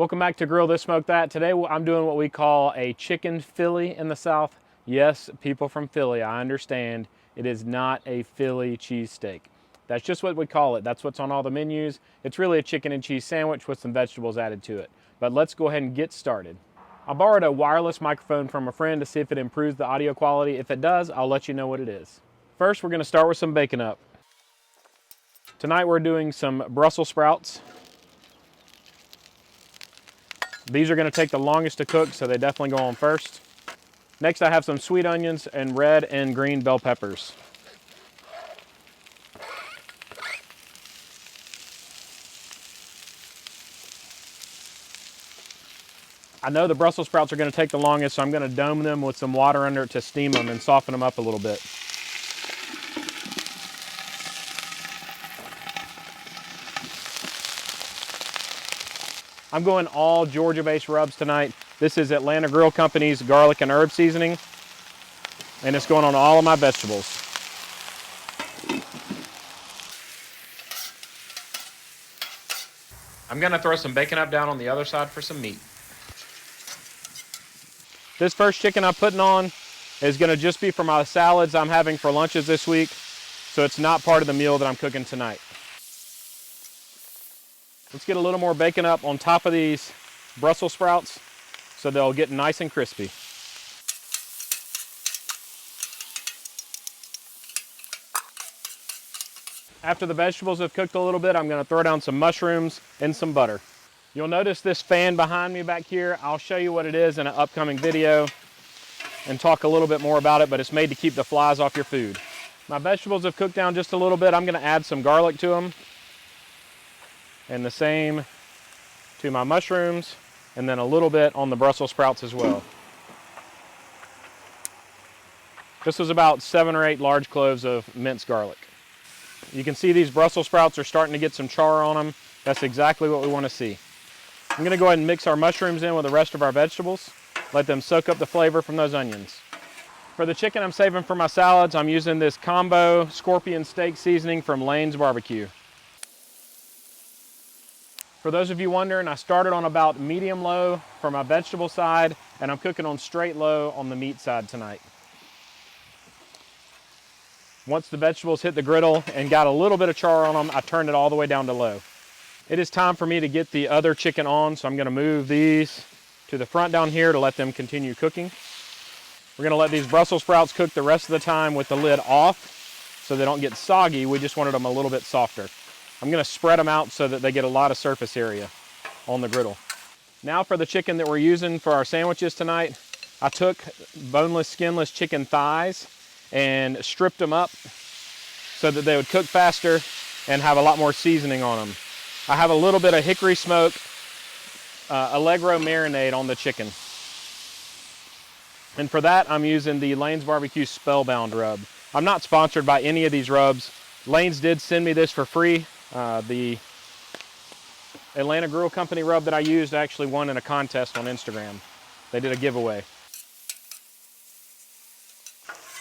Welcome back to Grill This Smoke That. Today I'm doing what we call a chicken Philly in the South. Yes, people from Philly, I understand. It is not a Philly cheesesteak. That's just what we call it. That's what's on all the menus. It's really a chicken and cheese sandwich with some vegetables added to it. But let's go ahead and get started. I borrowed a wireless microphone from a friend to see if it improves the audio quality. If it does, I'll let you know what it is. First, we're going to start with some BaconUp. Tonight we're doing some Brussel Sprouts. These are going to take the longest to cook, so they definitely go on first. Next, I have some sweet onions and red and green bell peppers. I know the Brussels sprouts are going to take the longest, so I'm going to dome them with some water under it to steam them and soften them up a little bit. I'm going all Georgia-based rubs tonight. This is Atlanta Grill Company's garlic and herb seasoning, and it's going on all of my vegetables. I'm going to throw some BaconUp down on the other side for some meat. This first chicken I'm putting on is going to just be for my salads I'm having for lunches this week, so it's not part of the meal that I'm cooking tonight. Let's get a little more BaconUp on top of these Brussels sprouts so they'll get nice and crispy. After the vegetables have cooked a little bit, I'm going to throw down some mushrooms and some butter. You'll notice this fan behind me back here. I'll show you what it is in an upcoming video and talk a little bit more about it, but it's made to keep the flies off your food. My vegetables have cooked down just a little bit. I'm going to add some garlic to them. And the same to my mushrooms, and then a little bit on the Brussels sprouts as well. This was about 7 or 8 large cloves of minced garlic. You can see these Brussels sprouts are starting to get some char on them. That's exactly what we want to see. I'm going to go ahead and mix our mushrooms in with the rest of our vegetables. Let them soak up the flavor from those onions. For the chicken I'm saving for my salads, I'm using this combo scorpion steak seasoning from Lane's Barbecue. For those of you wondering, I started on about medium-low for my vegetable side, and I'm cooking on straight-low on the meat side tonight. Once the vegetables hit the griddle and got a little bit of char on them, I turned it all the way down to low. It is time for me to get the other chicken on, so I'm going to move these to the front down here to let them continue cooking. We're going to let these Brussels sprouts cook the rest of the time with the lid off so they don't get soggy. We just wanted them a little bit softer. I'm going to spread them out so that they get a lot of surface area on the griddle. Now for the chicken that we're using for our sandwiches tonight, I took boneless, skinless chicken thighs and stripped them up so that they would cook faster and have a lot more seasoning on them. I have a little bit of hickory smoke Allegro marinade on the chicken. And for that, I'm using the Lane's Barbecue Spellbound rub. I'm not sponsored by any of these rubs. Lane's did send me this for free. The Atlanta Grill Company rub that I used actually won in a contest on Instagram. They did a giveaway.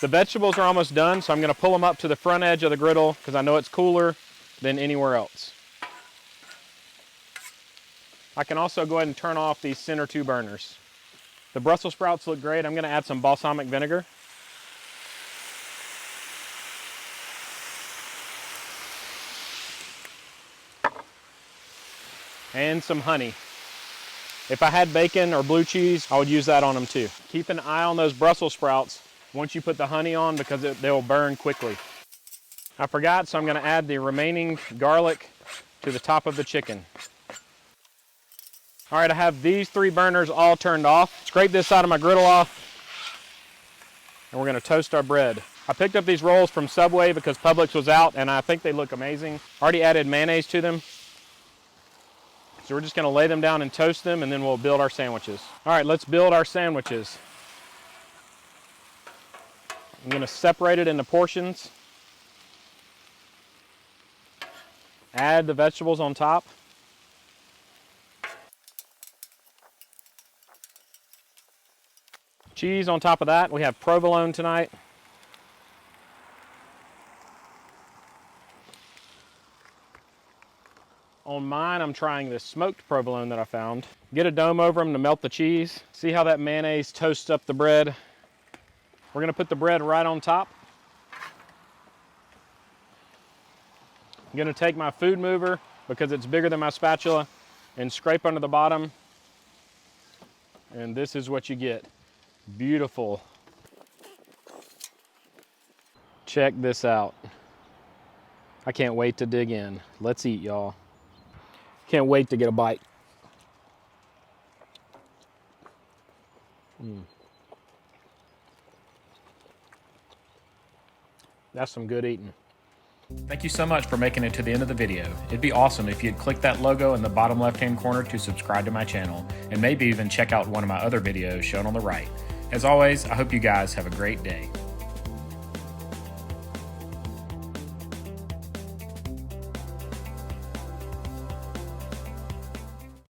The vegetables are almost done, so I'm going to pull them up to the front edge of the griddle because I know it's cooler than anywhere else. I can also go ahead and turn off these center 2 burners. The Brussels sprouts look great. I'm going to add some balsamic vinegar. And some honey. If I had bacon or blue cheese, I would use that on them too. Keep an eye on those Brussels sprouts once you put the honey on because they'll burn quickly. I forgot, so I'm going to add the remaining garlic to the top of the chicken. All right, I have these 3 burners all turned off. Scrape this side of my griddle off, and we're going to toast our bread. I picked up these rolls from Subway because Publix was out, and I think they look amazing. Already added mayonnaise to them. So we're just going to lay them down and toast them, and then we'll build our sandwiches. All right, let's build our sandwiches. I'm going to separate it into portions. Add the vegetables on top. Cheese on top of that. We have provolone tonight. On mine, I'm trying this smoked provolone that I found. Get a dome over them to melt the cheese. See how that mayonnaise toasts up the bread? We're gonna put the bread right on top. I'm gonna take my food mover, because it's bigger than my spatula, and scrape under the bottom. And this is what you get. Beautiful. Check this out. I can't wait to dig in. Let's eat, y'all. Can't wait to get a bite. That's some good eating. Thank you so much for making it to the end of the video. It'd be awesome if you'd click that logo in the bottom left-hand corner to subscribe to my channel, and maybe even check out one of my other videos shown on the right. As always, I hope you guys have a great day.